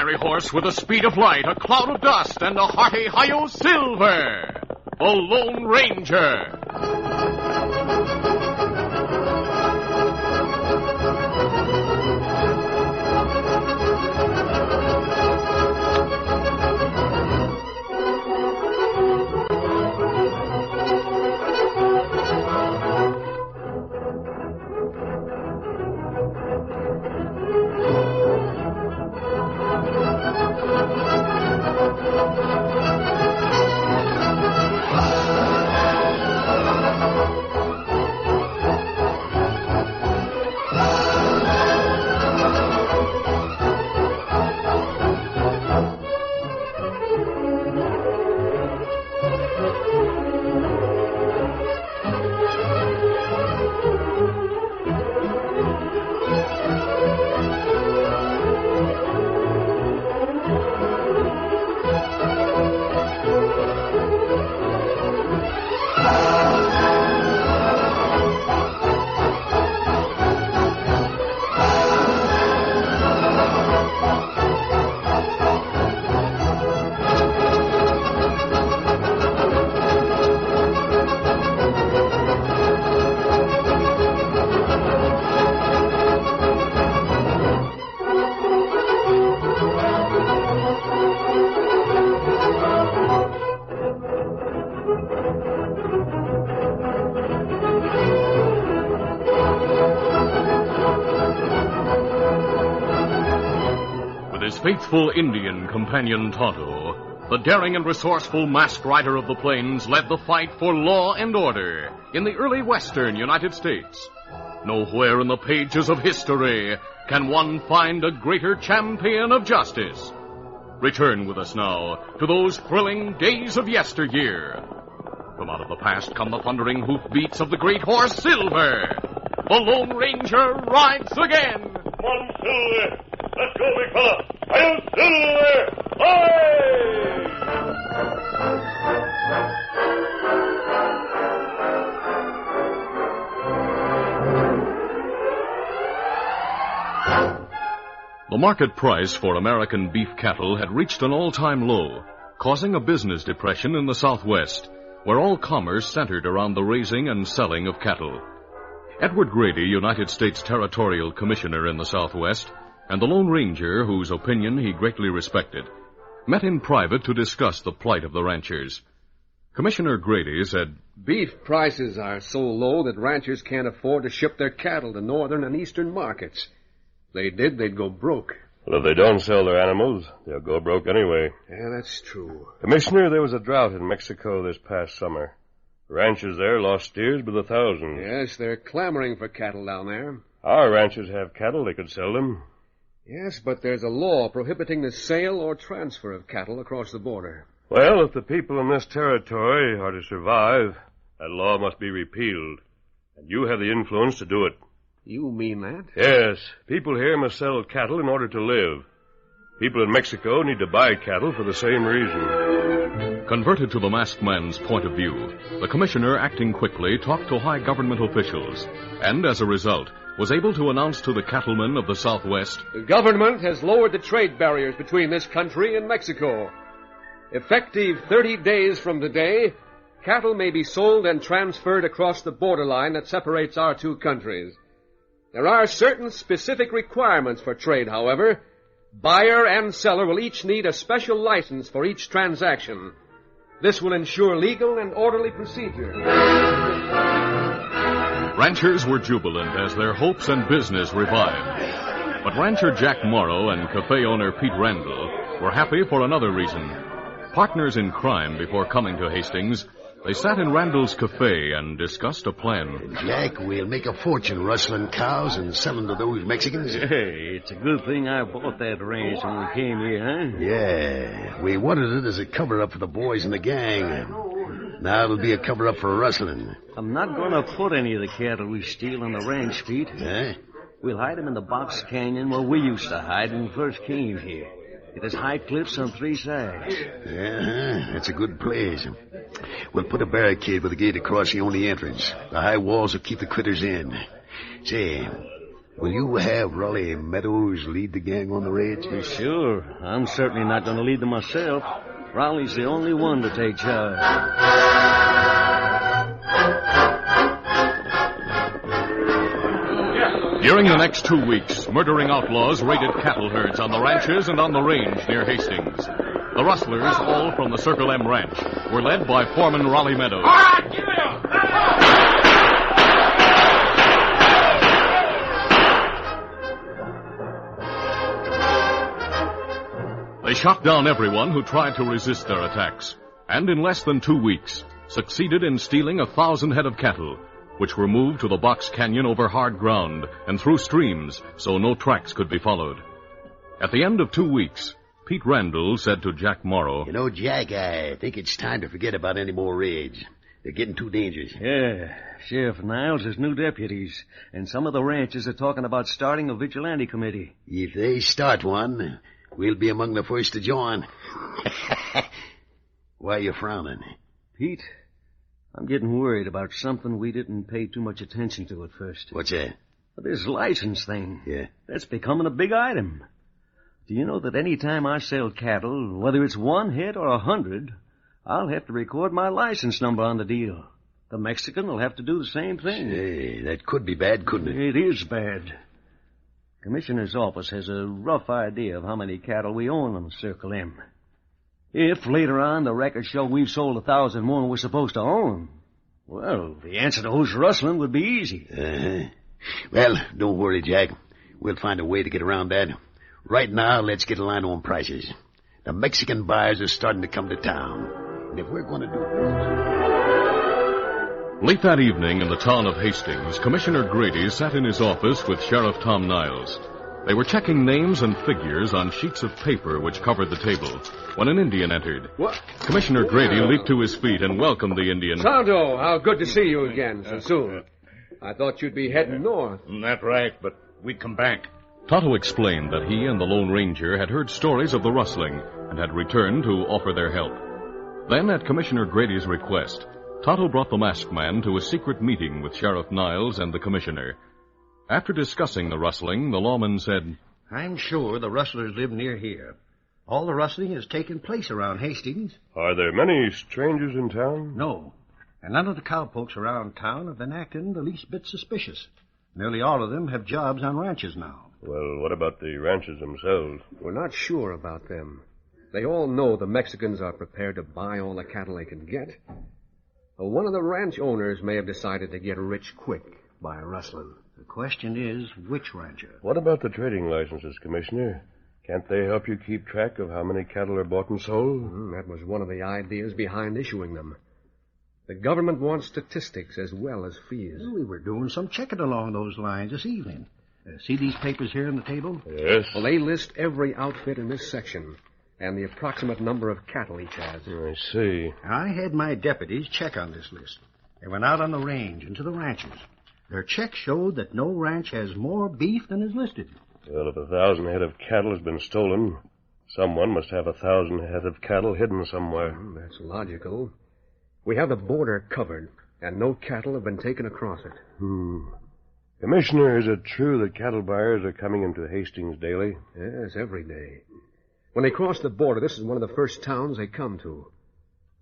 fiery horse with the speed of light, a cloud of dust, and a hearty hi-yo silver, the Lone Ranger. Faithful Indian companion Tonto, the daring and resourceful masked rider of the plains, led the fight for law and order in the early western United States. Nowhere in the pages of history can one find a greater champion of justice. Return with us now to those thrilling days of yesteryear. From out of the past come the thundering hoofbeats of the great horse Silver. The Lone Ranger rides again. Come on, Silver. Let's go, big fella. I'll Silver! Aye! The market price for American beef cattle had reached an all-time low, causing a business depression in the Southwest, where all commerce centered around the raising and selling of cattle. Edward Grady, United States Territorial Commissioner in the Southwest, and the Lone Ranger, whose opinion he greatly respected, met in private to discuss the plight of the ranchers. Commissioner Grady said, "Beef prices are so low that ranchers can't afford to ship their cattle to northern and eastern markets. If they did, they'd go broke." Well, if they don't sell their animals, they'll go broke anyway. Yeah, that's true. Commissioner, there was a drought in Mexico this past summer. Ranchers there lost steers by the thousands. Yes, they're clamoring for cattle down there. Our ranchers have cattle, they could sell them. Yes, but there's a law prohibiting the sale or transfer of cattle across the border. Well, if the people in this territory are to survive, that law must be repealed. And you have the influence to do it. You mean that? Yes. People here must sell cattle in order to live. People in Mexico need to buy cattle for the same reason. Converted to the masked man's point of view, the commissioner, acting quickly, talked to high government officials, and as a result, was able to announce to the cattlemen of the Southwest, "The government has lowered the trade barriers between this country and Mexico. Effective 30 days from today, cattle may be sold and transferred across the borderline that separates our two countries. There are certain specific requirements for trade, however. Buyer and seller will each need a special license for each transaction. This will ensure legal and orderly procedure." Ranchers were jubilant as their hopes and business revived. But rancher Jack Morrow and cafe owner Pete Randall were happy for another reason. Partners in crime before coming to Hastings, they sat in Randall's cafe and discussed a plan. "Jack, we'll make a fortune rustling cows and selling to those Mexicans." Hey, it's a good thing I bought that ranch when we came here, huh? Yeah, we wanted it as a cover-up for the boys in the gang. Now it'll be a cover-up for rustling. I'm not going to put any of the cattle we steal on the ranch, Pete. Huh? We'll hide them in the box canyon where we used to hide when we first came here. It has high cliffs on three sides. Yeah, that's a good place. We'll put a barricade with a gate across the only entrance. The high walls will keep the critters in. Say, Will you have Raleigh Meadows lead the gang on the raids? Sure. I'm certainly not going to lead them myself. Raleigh's the only one to take charge. During the next 2 weeks, murdering outlaws raided cattle herds on the ranches and on the range near Hastings. The rustlers, all from the Circle M Ranch, were led by Foreman Raleigh Meadows. All right, give it up. They shot down everyone who tried to resist their attacks, and in less than 2 weeks, succeeded in stealing 1,000 head of cattle, which were moved to the Box Canyon over hard ground and through streams so no tracks could be followed. At the end of 2 weeks, Pete Randall said to Jack Morrow, You know, Jack, I think it's time to forget about any more raids. They're getting too dangerous. Yeah, Sheriff Niles has new deputies, and some of the ranches are talking about starting a vigilante committee. If they start one, we'll be among the first to join. Why are you frowning? Pete, I'm getting worried about something we didn't pay too much attention to at first. What's that? This license thing. Yeah. That's becoming a big item. Do you know that any time I sell cattle, whether it's 1 head or 100, I'll have to record my license number on the deal. The Mexican will have to do the same thing. Hey, that could be bad, couldn't it? It is bad. Commissioner's office has a rough idea of how many cattle we own on the Circle M. If later on the records show we've sold 1,000 more than we're supposed to own, well, the answer to who's rustling would be easy. Uh-huh. Well, don't worry, Jack. We'll find a way to get around that. Right now, let's get a line on prices. The Mexican buyers are starting to come to town. And if we're going to do this... Late that evening in the town of Hastings, Commissioner Grady sat in his office with Sheriff Tom Niles. They were checking names and figures on sheets of paper which covered the table when an Indian entered. What? Commissioner Grady leaped to his feet and welcomed the Indian. Tonto, how good to see you again so soon. I thought you'd be heading north. That's right, but we'd come back. Tonto explained that he and the Lone Ranger had heard stories of the rustling and had returned to offer their help. Then, at Commissioner Grady's request, Tonto brought the masked man to a secret meeting with Sheriff Niles and the commissioner. After discussing the rustling, the lawman said, I'm sure the rustlers live near here. All the rustling has taken place around Hastings. Are there many strangers in town? No, and none of the cowpokes around town have been acting the least bit suspicious. Nearly all of them have jobs on ranches now. Well, what about the ranches themselves? We're not sure about them. They all know the Mexicans are prepared to buy all the cattle they can get. Well, one of the ranch owners may have decided to get rich quick by rustling. The question is, which rancher? What about the trading licenses, Commissioner? Can't they help you keep track of how many cattle are bought and sold? That was one of the ideas behind issuing them. The government wants statistics as well as fees. Well, we were doing some checking along those lines this evening. See these papers here on the table? Yes. Well, they list every outfit in this section and the approximate number of cattle each has. I see. I had my deputies check on this list. They went out on the range and to the ranches. Their check showed that no ranch has more beef than is listed. Well, if 1,000 head of cattle has been stolen, someone must have 1,000 head of cattle hidden somewhere. That's logical. We have the border covered, and no cattle have been taken across it. Commissioner, is it true that cattle buyers are coming into Hastings daily? Yes, every day. When they cross the border, this is one of the first towns they come to.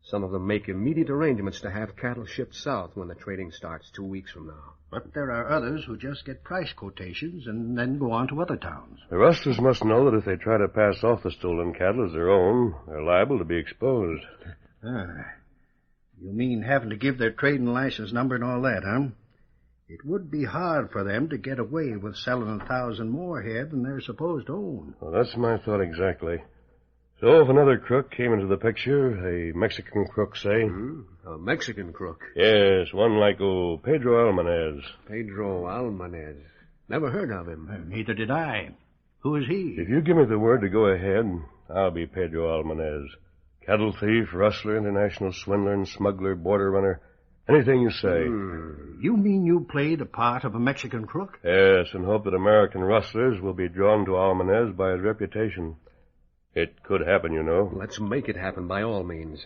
Some of them make immediate arrangements to have cattle shipped south when the trading starts 2 weeks from now. But there are others who just get price quotations and then go on to other towns. The rustlers must know that if they try to pass off the stolen cattle as their own, they're liable to be exposed. You mean having to give their trading license number and all that, huh? It would be hard for them to get away with selling 1,000 more head than they're supposed to own. Well, that's my thought exactly. So if another crook came into the picture, a Mexican crook, say... A Mexican crook. Yes, one like old Pedro Almanez. Pedro Almanez. Never heard of him. Neither did I. Who is he? If you give me the word to go ahead, I'll be Pedro Almanez. Cattle thief, rustler, international swindler and smuggler, border runner. Anything you say. You mean you play the part of a Mexican crook? Yes, and hope that American rustlers will be drawn to Almanez by his reputation. It could happen, you know. Let's make it happen by all means.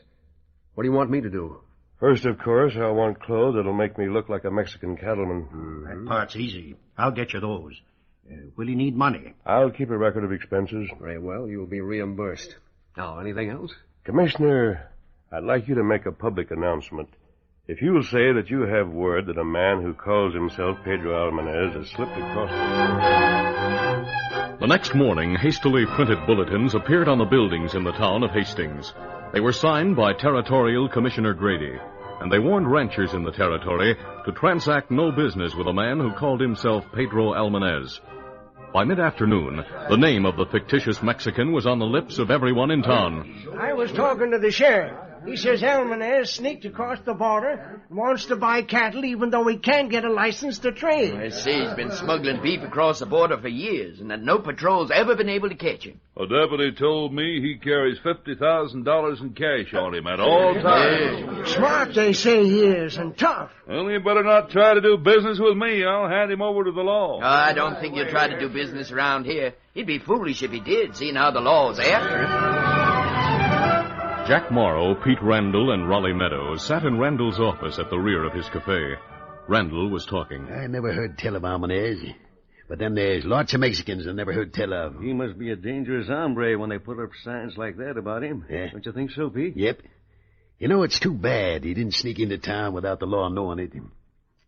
What do you want me to do? First, of course, I want clothes that'll make me look like a Mexican cattleman. That part's easy. I'll get you those. Will he need money? I'll keep a record of expenses. Very well, you'll be reimbursed. Now, anything else? Commissioner, I'd like you to make a public announcement. If you'll say that you have word that a man who calls himself Pedro Almanez has slipped across The next morning, hastily printed bulletins appeared on the buildings in the town of Hastings. They were signed by Territorial Commissioner Grady, and they warned ranchers in the territory to transact no business with a man who called himself Pedro Almanez. By mid-afternoon, the name of the fictitious Mexican was on the lips of everyone in town. I was talking to the sheriff. He says Almanez sneaked across the border and wants to buy cattle even though he can't get a license to trade. They say he's been smuggling beef across the border for years and that no patrol's ever been able to catch him. A deputy told me he carries $50,000 in cash on him at all times. Smart, they say he is, and tough. Well, he better not try to do business with me. I'll hand him over to the law. I don't think he'll try to do business around here. He'd be foolish if he did, seeing how the law's after him. Jack Morrow, Pete Randall, and Raleigh Meadows sat in Randall's office at the rear of his cafe. Randall was talking. I never heard tell of Almanez. But then there's lots of Mexicans I never heard tell of. He must be a dangerous hombre when they put up signs like that about him. Yeah. Don't you think so, Pete? Yep. You know, it's too bad he didn't sneak into town without the law knowing it.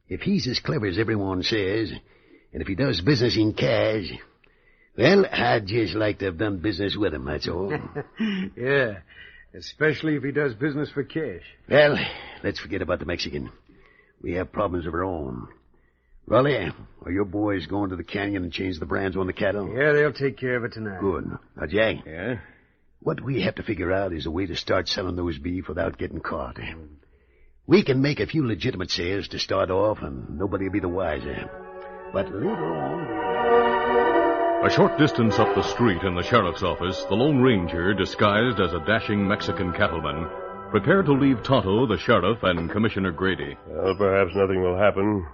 If he's as clever as everyone says, and if he does business in cash, well, I'd just like to have done business with him, that's all. Yeah, especially if he does business for cash. Well, let's forget about the Mexican. We have problems of our own. Raleigh, are your boys going to the canyon and change the brands on the cattle? Yeah, they'll take care of it tonight. Good. Now, Jack. Yeah? What we have to figure out is a way to start selling those beef without getting caught. We can make a few legitimate sales to start off, and nobody will be the wiser. But later on... A short distance up the street in the sheriff's office, the Lone Ranger, disguised as a dashing Mexican cattleman, prepared to leave Tonto, the sheriff, and Commissioner Grady. Well, perhaps nothing will happen,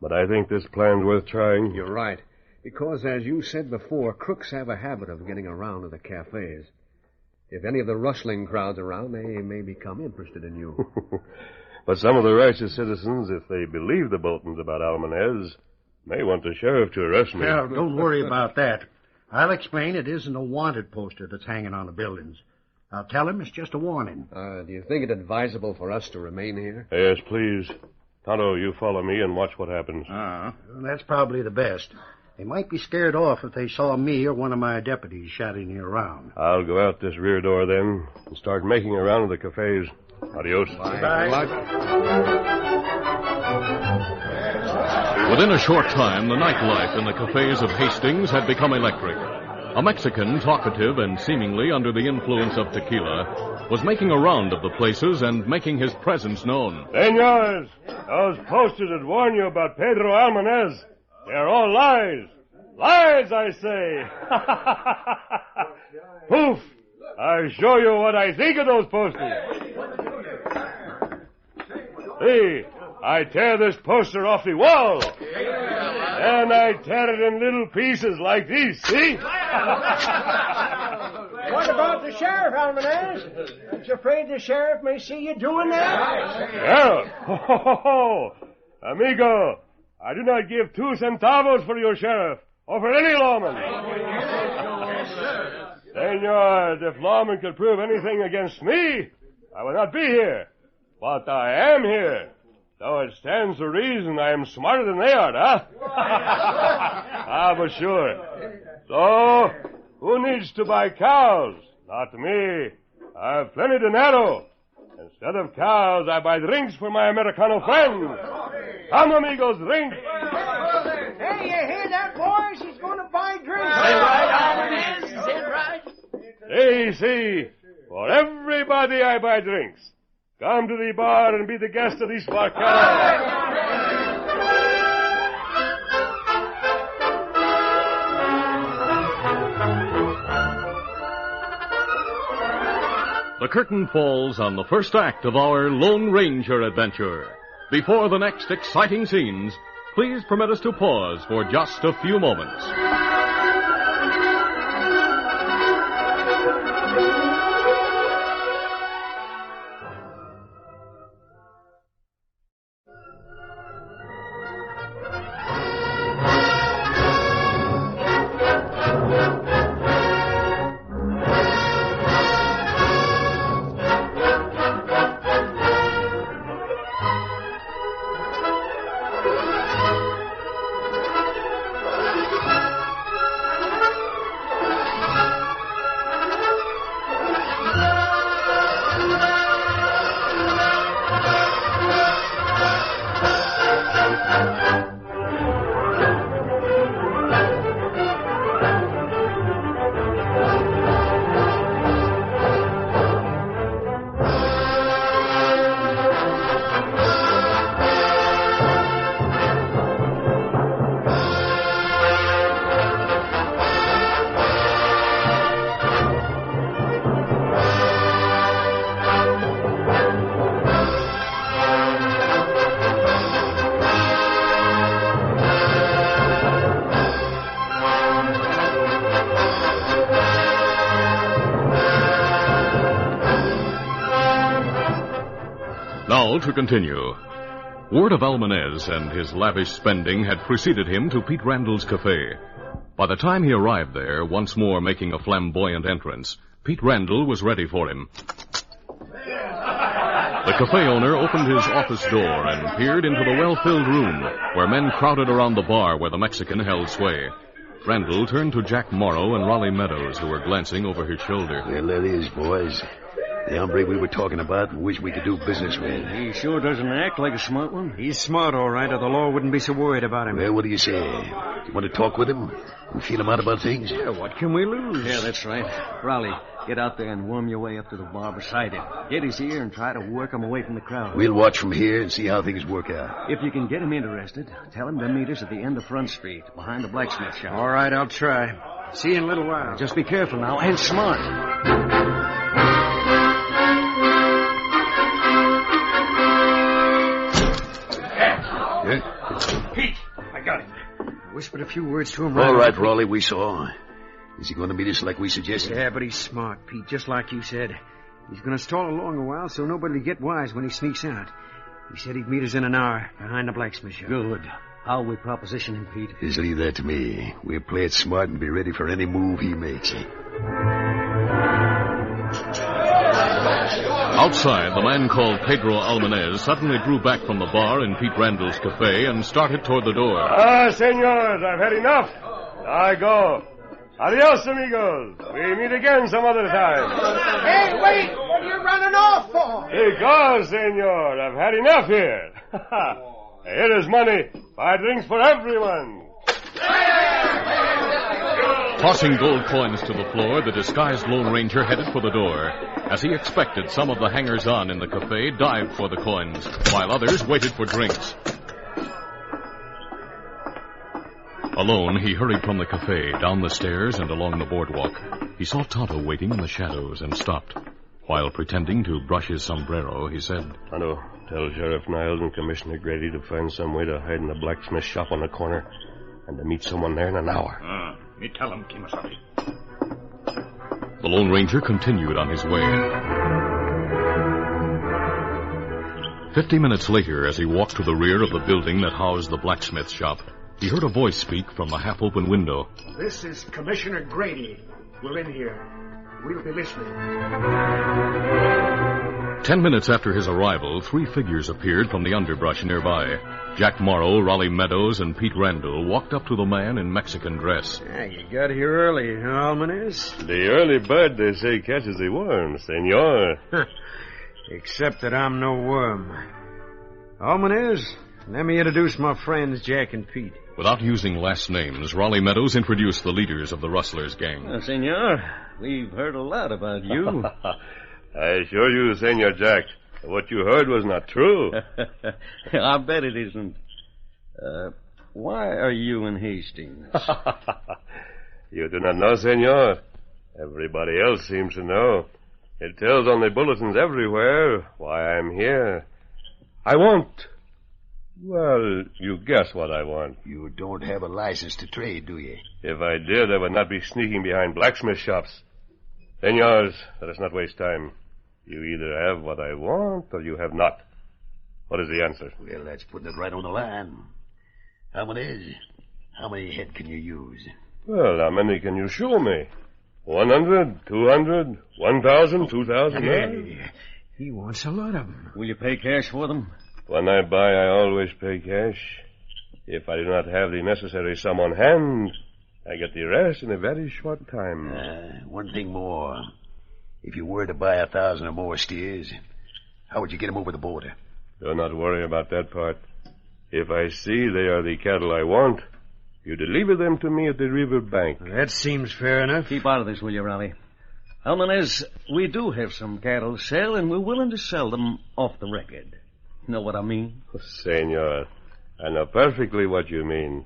but I think this plan's worth trying. You're right. Because, as you said before, crooks have a habit of getting around to the cafes. If any of the rustling crowds around, they may become interested in you. But some of the righteous citizens, if they believe the Boltons about Almanez, may want the sheriff to arrest me. Well, don't worry about that. I'll explain it isn't a wanted poster that's hanging on the buildings. I'll tell him it's just a warning. Do you think it advisable for us to remain here? Yes, please. Tonto, you follow me and watch what happens. Well, that's probably the best. They might be scared off if they saw me or one of my deputies shouting you around. I'll go out this rear door then and start making around to the cafes. Adios. Bye. Within a short time, the nightlife in the cafes of Hastings had become electric. A Mexican, talkative and seemingly under the influence of tequila, was making a round of the places and making his presence known. Senors, those posters that warn you about Pedro Almanez, they're all lies. Lies, I say. Poof! I'll show you what I think of those posters. See, I tear this poster off the wall. And I tear it in little pieces like these, see? What about the sheriff, Almanez? Aren't you afraid the sheriff may see you doing that? Well, amigo, I do not give 2 centavos for your sheriff or for any lawman. Senor, if lawmen could prove anything against me, I would not be here. But I am here. So it stands to reason I am smarter than they are, huh? But sure. So, who needs to buy cows? Not me. I have plenty dinero. Instead of cows, I buy drinks for my Americano friends. Come, amigos, drink. Hey, you hear that, boys? He's going to buy drinks. Is that right, Almanez? Is that right? Hey, see, for everybody I buy drinks. Come to the bar and be the guest of this barcada. The curtain falls on the first act of our Lone Ranger adventure. Before the next exciting scenes, please permit us to pause for just a few moments. Now to continue. Word of Almanez and his lavish spending had preceded him to Pete Randall's cafe. By the time he arrived there, once more making a flamboyant entrance, Pete Randall was ready for him. The cafe owner opened his office door and peered into the well-filled room where men crowded around the bar where the Mexican held sway. Randall turned to Jack Morrow and Raleigh Meadows, who were glancing over his shoulder. Well, there it is, boys. The hombre we were talking about and wish we could do business with. He sure doesn't act like a smart one. He's smart, all right, or the law wouldn't be so worried about him. Well, what do you say? You want to talk with him and feel him out about things? Yeah, what can we lose? Yeah, that's right. Raleigh, get out there and worm your way up to the bar beside him. Get his ear and try to work him away from the crowd. We'll watch from here and see how things work out. If you can get him interested, tell him to meet us at the end of Front Street, behind the blacksmith shop. All right, I'll try. See you in a little while. Just be careful now, and smart. Pete, I got him. I whispered a few words to him. All right, Raleigh, we saw. Is he going to meet us like we suggested? Yeah, but he's smart, Pete, just like you said. He's going to stall along a while so nobody'll get wise when he sneaks out. He said he'd meet us in an hour behind the blacksmith shop. Good. How'll we proposition him, Pete? Just leave that to me. We'll play it smart and be ready for any move he makes. Outside, the man called Pedro Almanez suddenly drew back from the bar in Pete Randall's cafe and started toward the door. Senors, I've had enough. I go. Adios, amigos. We meet again some other time. Hey, wait! What are you running off for? Because, senor, I've had enough here. Here is money. 5 drinks for everyone. Tossing gold coins to the floor, the disguised Lone Ranger headed for the door. As he expected, some of the hangers-on in the cafe dived for the coins, while others waited for drinks. Alone, he hurried from the cafe, down the stairs, and along the boardwalk. He saw Tonto waiting in the shadows and stopped. While pretending to brush his sombrero, he said, Tonto, tell Sheriff Niles and Commissioner Grady to find some way to hide in the blacksmith shop on the corner and to meet someone there in an hour. Me tell him, Kimasabi. The Lone Ranger continued on his way. 50 minutes later, as he walked to the rear of the building that housed the blacksmith shop, he heard a voice speak from the half-open window. This is Commissioner Grady. We're in here. We'll be listening. 10 minutes after his arrival, 3 figures appeared from the underbrush nearby. Jack Morrow, Raleigh Meadows, and Pete Randall walked up to the man in Mexican dress. Yeah, you got here early, huh, Almanez? The early bird, they say, catches the worm, senor. Except that I'm no worm. Almanez, let me introduce my friends, Jack and Pete. Without using last names, Raleigh Meadows introduced the leaders of the Rustlers' gang. Senor, we've heard a lot about you. I assure you, Senor Jack, what you heard was not true. I bet it isn't. Why are you in Hastings? You do not know, Senor. Everybody else seems to know. It tells on the bulletins everywhere why I'm here. I want... Well, you guess what I want. You don't have a license to trade, do you? If I did, I would not be sneaking behind blacksmith shops. Senors, let us not waste time. You either have what I want or you have not. What is the answer? Well, that's putting it right on the line. Almanez, how many head can you use? Well, how many can you show me? 100, 200, 1,000, 2,000? Hey, he wants a lot of them. Will you pay cash for them? When I buy, I always pay cash. If I do not have the necessary sum on hand, I get the rest in a very short time. One thing more. If you were to buy 1,000 or more steers, how would you get them over the border? Do not worry about that part. If I see they are the cattle I want, you deliver them to me at the river bank. That seems fair enough. Keep out of this, will you, Raleigh? Almanez, we do have some cattle to sell, and we're willing to sell them off the record. Know what I mean? Senor, I know perfectly what you mean.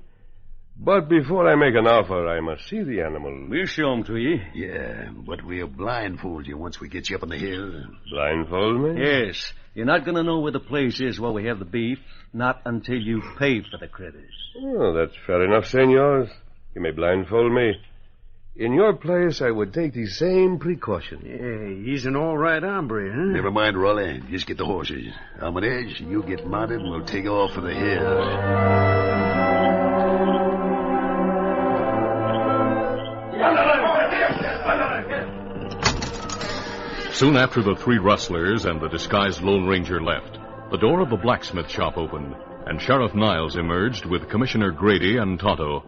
But before I make an offer, I must see the animal. We'll show them to you. Yeah, but we'll blindfold you once we get you up on the hill. Blindfold me? Yes. You're not going to know where the place is where we have the beef, not until you pay for the critters. Oh, that's fair enough, senors. You may blindfold me. In your place, I would take the same precaution. Hey, he's an all right hombre, huh? Never mind, Raleigh. Just get the horses. Almanez, you get mounted and we'll take off for the hills. Soon after the three rustlers and the disguised Lone Ranger left, the door of the blacksmith shop opened, and Sheriff Niles emerged with Commissioner Grady and Tonto.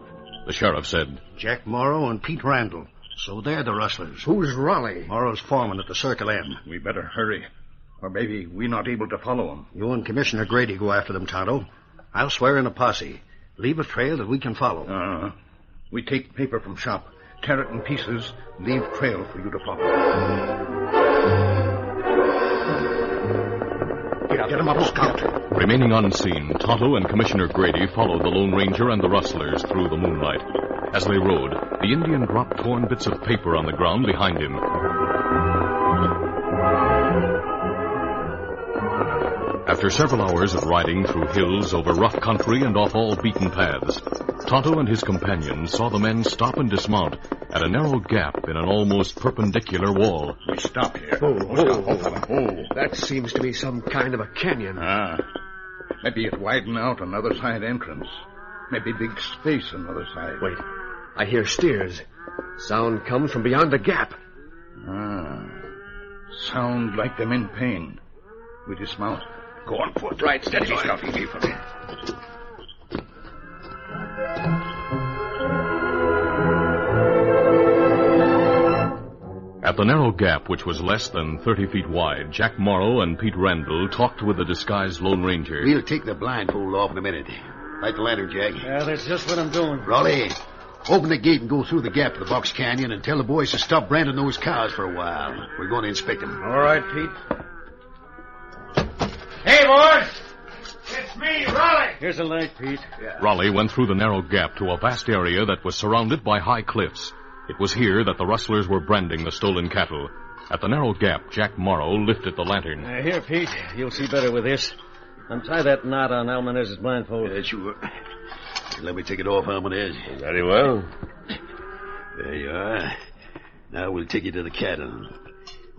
The sheriff said, Jack Morrow and Pete Randall. So they're the rustlers. Who's Raleigh? Morrow's foreman at the Circle M. We better hurry, or maybe we're not able to follow them. You and Commissioner Grady go after them, Tonto. I'll swear in a posse. Leave a trail that we can follow. We take paper from shop, tear it in pieces, leave trail for you to follow. Get him up, Scout. Remaining unseen, Tonto and Commissioner Grady followed the Lone Ranger and the rustlers through the moonlight. As they rode, the Indian dropped torn bits of paper on the ground behind him. After several hours of riding through hills, over rough country, and off all beaten paths, Tonto and his companions saw the men stop and dismount at a narrow gap in an almost perpendicular wall. We stop here. That seems to be some kind of a canyon. Maybe it widen out another side entrance. Maybe big space on the other side. Wait, I hear steers. Sound comes from beyond the gap. Sound like them in pain. We dismount. Go on foot. Right, steady, Scout. Easy for me. At the narrow gap, which was less than 30 feet wide, Jack Morrow and Pete Randall talked with the disguised Lone Ranger. We'll take the blindfold off in a minute. Light the lantern, Jack. Yeah, that's just what I'm doing. Raleigh, open the gate and go through the gap to the Box Canyon and tell the boys to stop branding those cows for a while. We're going to inspect them. All right, Pete. Hey, boys! It's me, Raleigh! Here's a light, Pete. Raleigh went through the narrow gap to a vast area that was surrounded by high cliffs. It was here that the rustlers were branding the stolen cattle. At the narrow gap, Jack Morrow lifted the lantern. Here, Pete. You'll see better with this. Untie that knot on Almanez's blindfold. Yeah, sure. Let me take it off, Almanez. Very well. There you are. Now we'll take you to the cattle.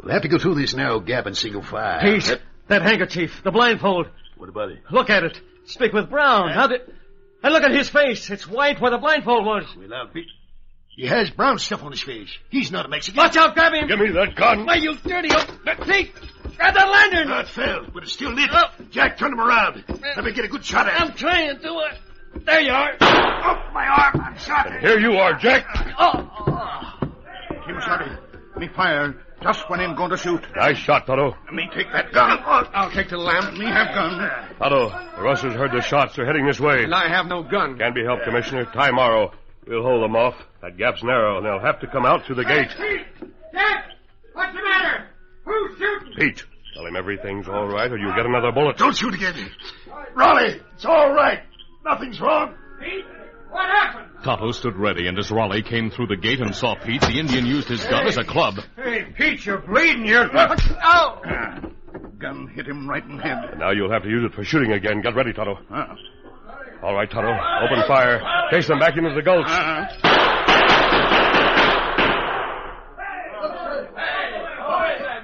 We'll have to go through this narrow gap in single file. Pete, that handkerchief, the blindfold. What about it? Look at it. Spick with brown. And look at his face. It's white where the blindfold was. Well, now, Pete. He has brown stuff on his face. He's not a Mexican. Watch out, grab him. Give me that gun. Why, you dirty Pete, grab that lantern. It fell, but it's still lit. Jack, turn him around. Let me get a good shot at him. I'm trying to do it. There you are. Oh, my arm. I'm shot. And here you are, Jack. Kimasabi, me fire just when I'm going to shoot. Nice shot, Tonto. Me take that gun. I'll take the lamp. Me have gun. Tonto, the rustlers heard the shots. They're heading this way. And I have no gun. Can't be helped, Commissioner. Tie Morrow. We'll hold them off. That gap's narrow, and they'll have to come out through the gate. Pete! Jack! What's the matter? Who's shooting? Pete, tell him everything's all right, or you'll get another bullet. Don't shoot again. Raleigh, it's all right. Nothing's wrong. Pete, what happened? Tonto stood ready, and as Raleigh came through the gate and saw Pete, the Indian used his gun as a club. Hey, Pete, you're bleeding. You're... Ow! Gun hit him right in the head. Now you'll have to use it for shooting again. Get ready, Tonto. All right, Tonto. Open fire. Chase them back into the gulch.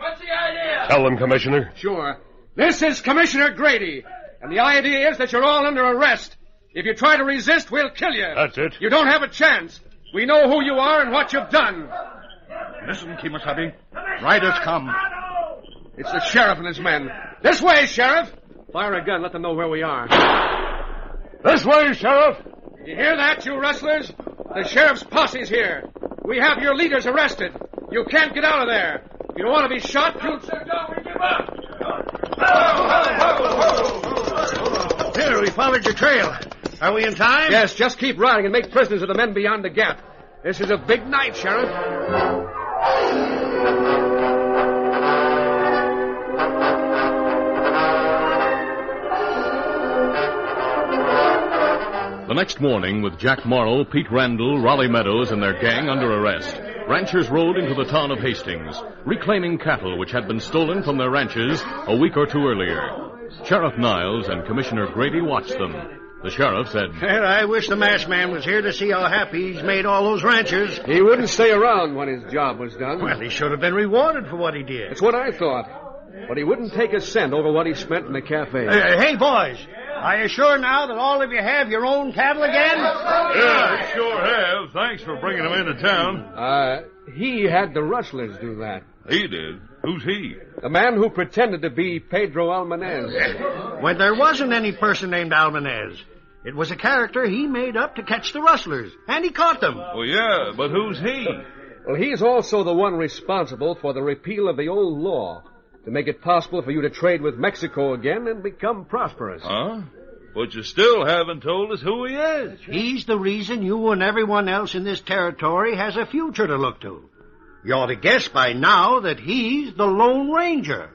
What's the idea? Tell them, Commissioner. Sure. This is Commissioner Grady, and the idea is that you're all under arrest. If you try to resist, we'll kill you. That's it. You don't have a chance. We know who you are and what you've done. Listen, Kimasabi. Riders come. It's the sheriff and his men. This way, Sheriff. Fire a gun. Let them know where we are. This way, Sheriff. You hear that, you rustlers? The sheriff's posse's here. We have your leaders arrested. You can't get out of there. If you don't want to be shot, you... Don't give up. Here, we followed your trail. Are we in time? Yes, just keep riding and make prisoners of the men beyond the gap. This is a big night, Sheriff. The next morning, with Jack Morrow, Pete Randall, Raleigh Meadows, and their gang under arrest, ranchers rode into the town of Hastings, reclaiming cattle which had been stolen from their ranches a week or two earlier. Sheriff Niles and Commissioner Grady watched them. The sheriff said, Well, I wish the masked man was here to see how happy he's made all those ranchers. He wouldn't stay around when his job was done. Well, he should have been rewarded for what he did. That's what I thought. But he wouldn't take a cent over what he spent in the cafe. Hey, boys, are you sure now that all of you have your own cattle again? Yeah, we sure have. Thanks for bringing them into town. He had the rustlers do that. He did? Who's he? The man who pretended to be Pedro Almanez. Well, there wasn't any person named Almanez. It was a character he made up to catch the rustlers, and he caught them. Well, yeah, but who's he? Well, he's also the one responsible for the repeal of the old law to make it possible for you to trade with Mexico again and become prosperous. Huh? But you still haven't told us who he is. He's the reason you and everyone else in this territory has a future to look to. You ought to guess by now that he's the Lone Ranger.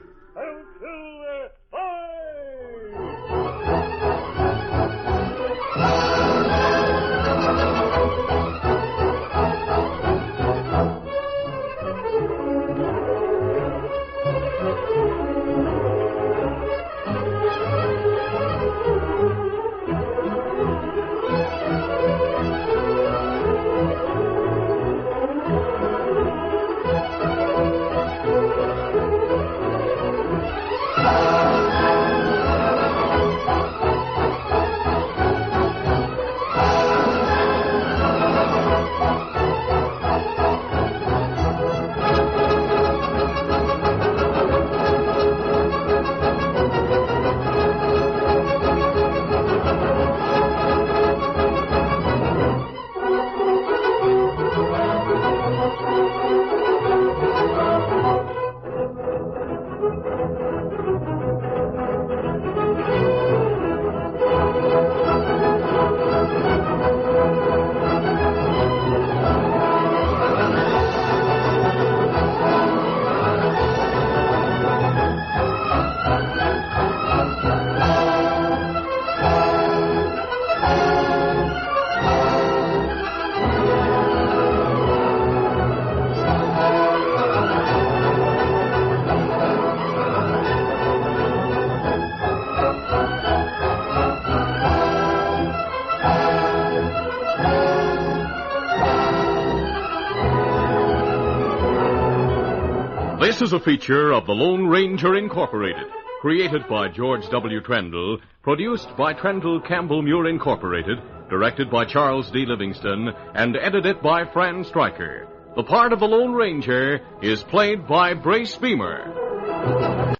This is a feature of the Lone Ranger Incorporated, created by George W. Trendle, produced by Trendle Campbell Muir Incorporated, directed by Charles D. Livingston, and edited by Fran Stryker. The part of the Lone Ranger is played by Brace Beamer.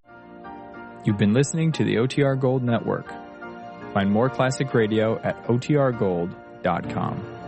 You've been listening to the OTR Gold Network. Find more classic radio at otrgold.com.